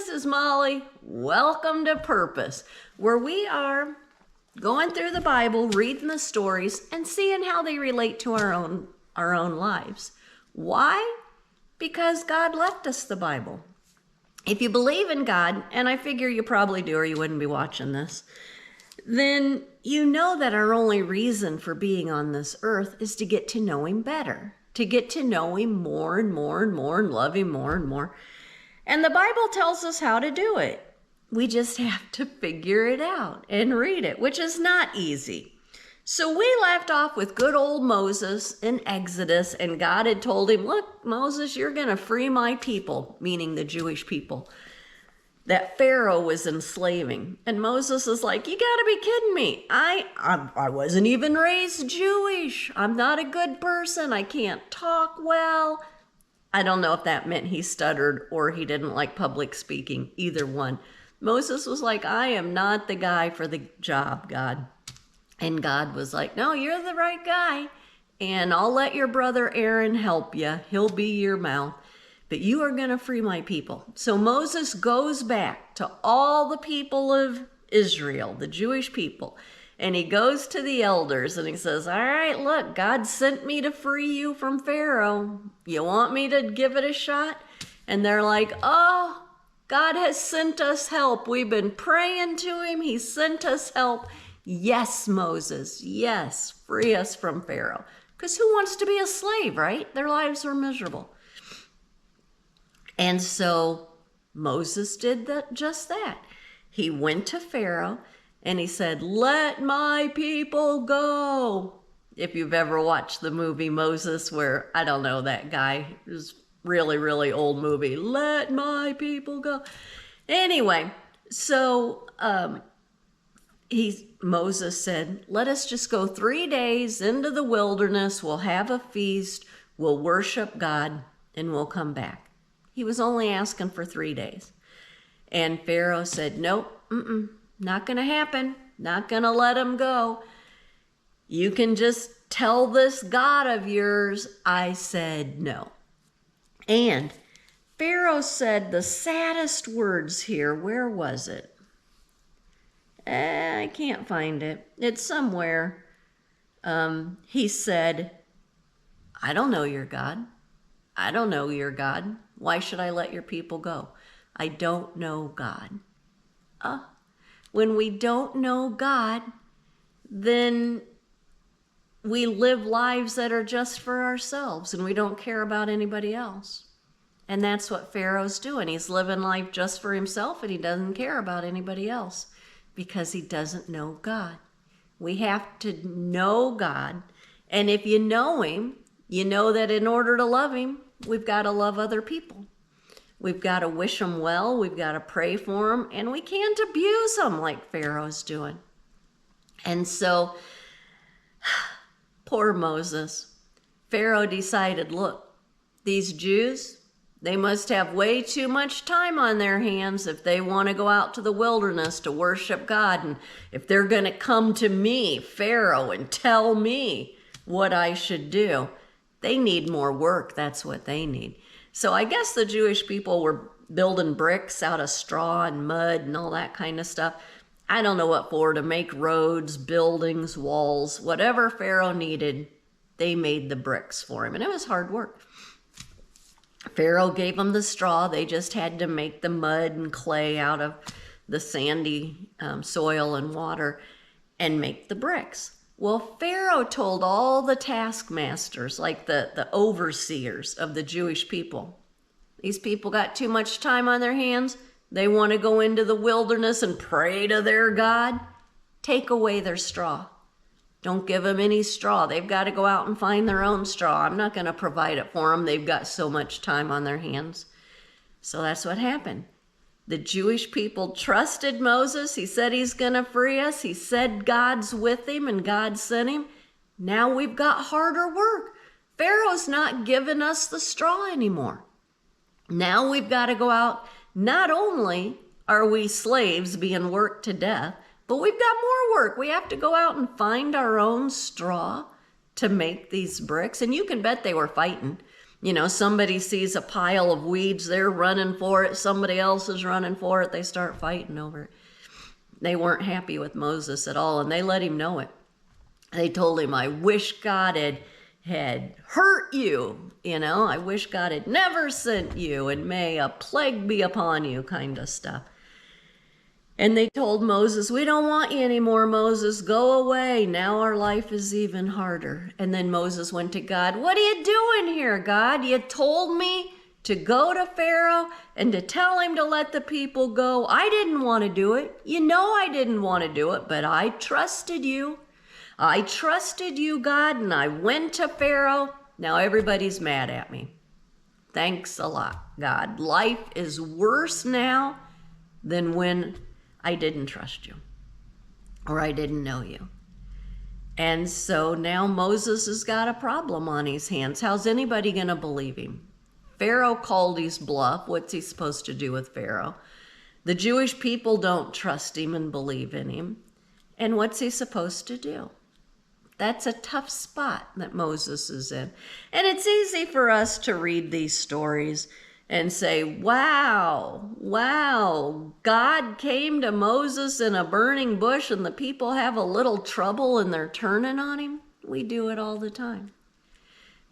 this is Molly. Welcome to Purpose, where we are going through the Bible, reading the stories, and seeing how they relate to our own lives. Why? Because God left us the Bible. If you believe in God, and I figure you probably do or you wouldn't be watching this, then you know that our only reason for being on this earth is to get to know Him better, to get to know Him more and more and more and love Him more and more. And the Bible tells us how to do it. We just have to figure it out and read it, which is not easy. So we left off with good old Moses in Exodus, and God had told him, look, Moses, you're going to free my people, meaning the Jewish people, that Pharaoh was enslaving. And Moses is like, you got to be kidding me. I wasn't even raised Jewish. I'm not a good person. I can't talk well. I don't know if that meant he stuttered or he didn't like public speaking, either one. Moses was like, I am not the guy for the job, God. And God was like, no, you're the right guy. And I'll let your brother Aaron help you. He'll be your mouth. But you are going to free my people. So Moses goes back to all the people of Israel, the Jewish people. And he goes to the elders and he says, all right, look, God sent me to free you from Pharaoh. You want me to give it a shot? And they're like, oh, God has sent us help. We've been praying to Him. He sent us help. Yes, Moses, yes, free us from Pharaoh. Because who wants to be a slave, right? Their lives were miserable. And so Moses did just that. He went to Pharaoh and he said, let my people go. If you've ever watched the movie Moses, where, I don't know, that guy, it was really, really old movie, let my people go. Anyway, so Moses said, let us just go 3 days into the wilderness. We'll have a feast. We'll worship God and we'll come back. He was only asking for 3 days. And Pharaoh said, nope, not going to happen. Not going to let him go. You can just tell this God of yours I said no. And Pharaoh said the saddest words here. Where was it? I can't find it. It's somewhere. He said, I don't know your God. I don't know your God. Why should I let your people go? I don't know God. When we don't know God, then we live lives that are just for ourselves and we don't care about anybody else. And that's what Pharaoh's doing. He's living life just for himself and he doesn't care about anybody else because he doesn't know God. We have to know God. And if you know Him, you know that in order to love Him, we've got to love other people. We've got to wish them well. We've got to pray for them. And we can't abuse them like Pharaoh's doing. And so, poor Moses. Pharaoh decided, look, these Jews, they must have way too much time on their hands if they want to go out to the wilderness to worship God. And if they're going to come to me, Pharaoh, and tell me what I should do, they need more work. That's what they need. So I guess the Jewish people were building bricks out of straw and mud and all that kind of stuff. I don't know what for, to make roads, buildings, walls, whatever Pharaoh needed, they made the bricks for him. And it was hard work. Pharaoh gave them the straw. They just had to make the mud and clay out of the sandy soil and water and make the bricks. Well, Pharaoh told all the taskmasters, like the overseers of the Jewish people, these people got too much time on their hands. They want to go into the wilderness and pray to their God. Take away their straw. Don't give them any straw. They've got to go out and find their own straw. I'm not going to provide it for them. They've got so much time on their hands. So that's what happened. The Jewish people trusted Moses. He said he's going to free us. He said God's with him and God sent him. Now we've got harder work. Pharaoh's not giving us the straw anymore. Now we've got to go out. Not only are we slaves being worked to death, but we've got more work. We have to go out and find our own straw to make these bricks. And you can bet they were fighting. You know, somebody sees a pile of weeds, they're running for it. Somebody else is running for it. They start fighting over it. They weren't happy with Moses at all, and they let him know it. They told him, I wish God had hurt you. You know, I wish God had never sent you, and may a plague be upon you, kind of stuff. And they told Moses, we don't want you anymore, Moses. Go away. Now our life is even harder. And then Moses went to God. What are you doing here, God? You told me to go to Pharaoh and to tell him to let the people go. I didn't want to do it. You know I didn't want to do it, but I trusted you. I trusted you, God, and I went to Pharaoh. Now everybody's mad at me. Thanks a lot, God. Life is worse now than when I didn't trust you, or I didn't know you. And so now Moses has got a problem on his hands. How's anybody going to believe him? Pharaoh called his bluff. What's he supposed to do with Pharaoh? The Jewish people don't trust him and believe in him. And what's he supposed to do? That's a tough spot that Moses is in. And it's easy for us to read these stories and say, wow, God came to Moses in a burning bush and the people have a little trouble and they're turning on him. We do it all the time.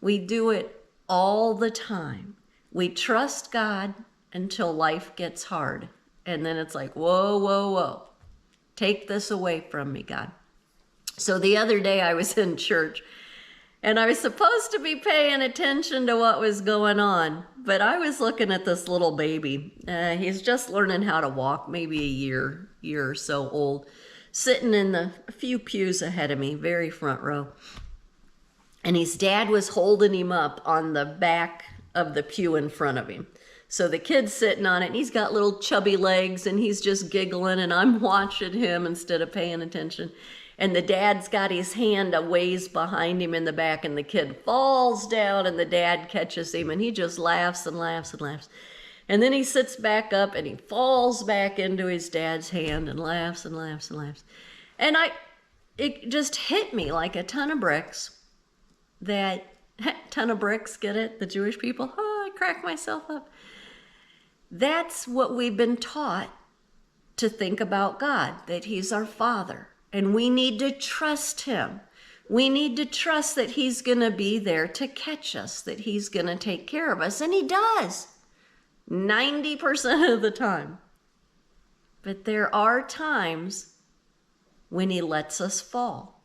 We do it all the time. We trust God until life gets hard. And then it's like, whoa. Take this away from me, God. So the other day I was in church and I was supposed to be paying attention to what was going on, but I was looking at this little baby. He's just learning how to walk, maybe a year or so old, sitting in a few pews ahead of me, very front row. And his dad was holding him up on the back of the pew in front of him. So the kid's sitting on it, and he's got little chubby legs, and he's just giggling, and I'm watching him instead of paying attention. And the dad's got his hand a ways behind him in the back, and the kid falls down, and the dad catches him, and he just laughs and laughs and laughs. And then he sits back up, and he falls back into his dad's hand and laughs and laughs and laughs. And it just hit me like a ton of bricks. That ton of bricks, get it? The Jewish people, I crack myself up. That's what we've been taught to think about God, that he's our Father. And we need to trust him. We need to trust that he's going to be there to catch us, that he's going to take care of us. And he does, 90% of the time. But there are times when he lets us fall.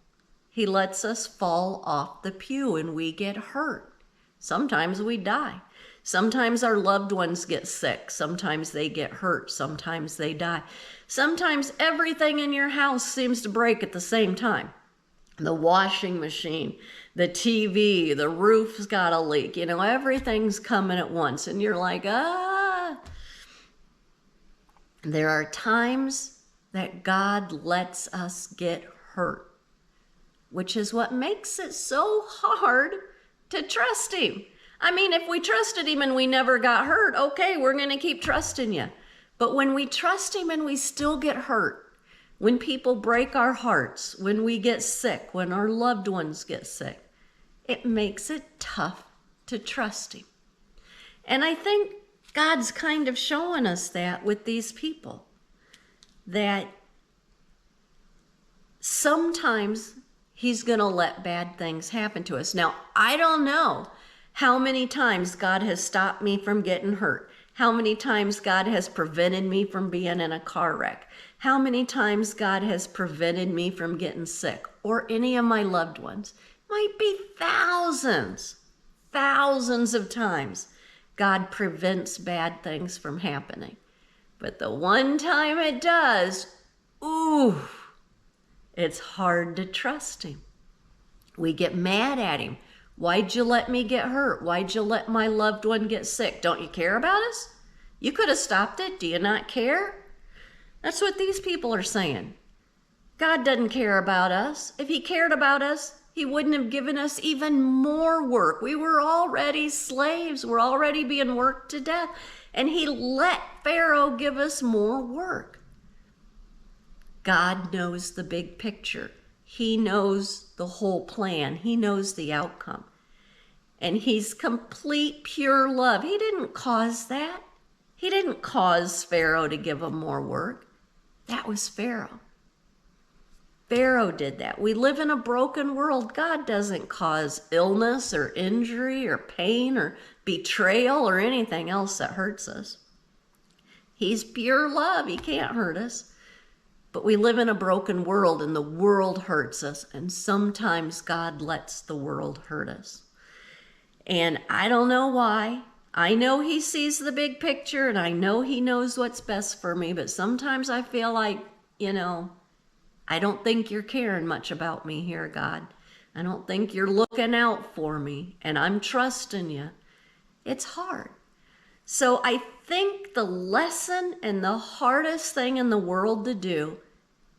He lets us fall off the pew and we get hurt. Sometimes we die. Sometimes our loved ones get sick. Sometimes they get hurt. Sometimes they die. Sometimes everything in your house seems to break at the same time. The washing machine, the TV, the roof's got a leak. You know, everything's coming at once. And you're like, There are times that God lets us get hurt, which is what makes it so hard to trust him. I mean, if we trusted him and we never got hurt, okay, we're going to keep trusting you. But when we trust him and we still get hurt, when people break our hearts, when we get sick, when our loved ones get sick, it makes it tough to trust him. And I think God's kind of showing us that with these people, that sometimes he's going to let bad things happen to us. Now, I don't know how many times God has stopped me from getting hurt. How many times God has prevented me from being in a car wreck. How many times God has prevented me from getting sick, or any of my loved ones. Might be thousands of times God prevents bad things from happening. But the one time it does, it's hard to trust him. We get mad at him. Why'd you let me get hurt? Why'd you let my loved one get sick? Don't you care about us? You could have stopped it. Do you not care? That's what these people are saying. God doesn't care about us. If he cared about us, he wouldn't have given us even more work. We were already slaves. We're already being worked to death. And he let Pharaoh give us more work. God knows the big picture. He knows the whole plan. He knows the outcome. And he's complete pure love. He didn't cause that. He didn't cause Pharaoh to give him more work. That was Pharaoh. Pharaoh did that. We live in a broken world. God doesn't cause illness or injury or pain or betrayal or anything else that hurts us. He's pure love. He can't hurt us. But we live in a broken world, and the world hurts us. And sometimes God lets the world hurt us. And I don't know why. I know he sees the big picture, and I know he knows what's best for me. But sometimes I feel like, I don't think you're caring much about me here, God. I don't think you're looking out for me, and I'm trusting you. It's hard. So I think the lesson and the hardest thing in the world to do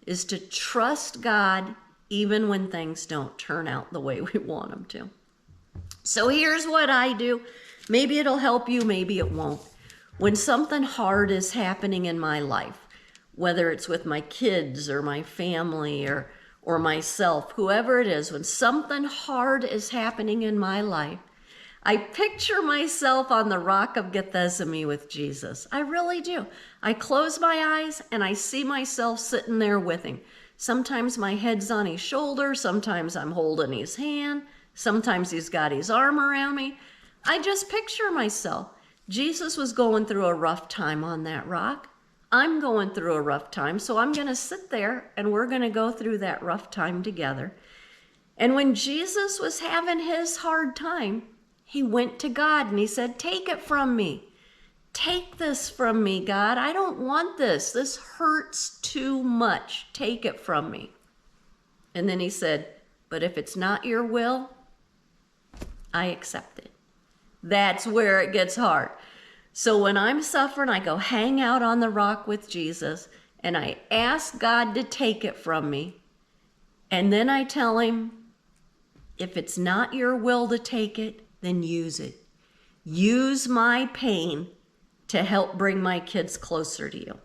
is to trust God even when things don't turn out the way we want them to. So here's what I do. Maybe it'll help you, maybe it won't. When something hard is happening in my life, whether it's with my kids or my family or myself, whoever it is, when something hard is happening in my life, I picture myself on the rock of Gethsemane with Jesus. I really do. I close my eyes and I see myself sitting there with him. Sometimes my head's on his shoulder, sometimes I'm holding his hand, sometimes he's got his arm around me. I just picture myself. Jesus was going through a rough time on that rock. I'm going through a rough time, so I'm going to sit there and we're going to go through that rough time together. And when Jesus was having his hard time, he went to God and he said, "Take it from me. Take this from me, God. I don't want this. This hurts too much. Take it from me." And then he said, "But if it's not your will, I accept it." That's where it gets hard. So when I'm suffering, I go hang out on the rock with Jesus and I ask God to take it from me. And then I tell him, if it's not your will to take it, then use it. Use my pain to help bring my kids closer to you.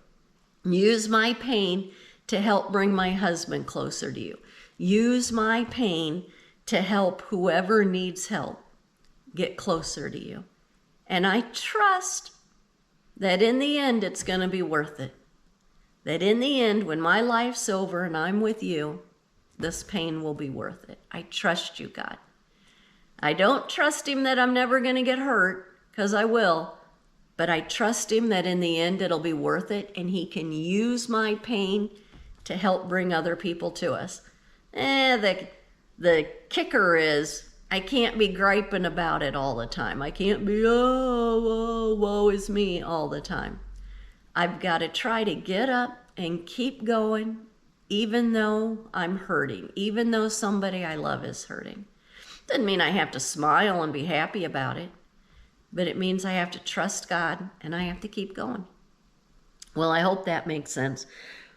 Use my pain to help bring my husband closer to you. Use my pain to help whoever needs help get closer to you. And I trust that in the end, it's going to be worth it. That in the end, when my life's over and I'm with you, this pain will be worth it. I trust you, God. I don't trust him that I'm never going to get hurt, because I will. But I trust him that in the end, it'll be worth it. And he can use my pain to help bring other people to us. The kicker is, I can't be griping about it all the time. I can't be, woe is me all the time. I've got to try to get up and keep going, even though I'm hurting, even though somebody I love is hurting. Doesn't mean I have to smile and be happy about it, but it means I have to trust God and I have to keep going. Well, I hope that makes sense.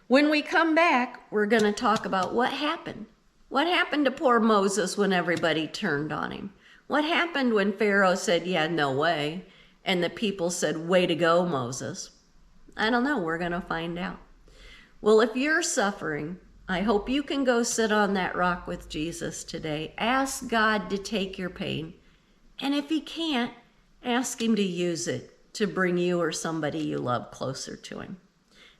When we come back, we're going to talk about what happened. What happened to poor Moses when everybody turned on him? What happened when Pharaoh said, "Yeah, no way," and the people said, "Way to go, Moses"? I don't know. We're going to find out. Well, if you're suffering, I hope you can go sit on that rock with Jesus today. Ask God to take your pain. And if he can't, ask him to use it to bring you or somebody you love closer to him.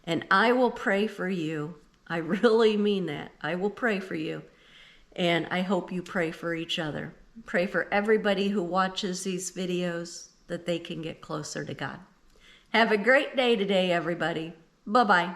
And I will pray for you. I really mean that. I will pray for you. And I hope you pray for each other. Pray for everybody who watches these videos that they can get closer to God. Have a great day today, everybody. Bye-bye.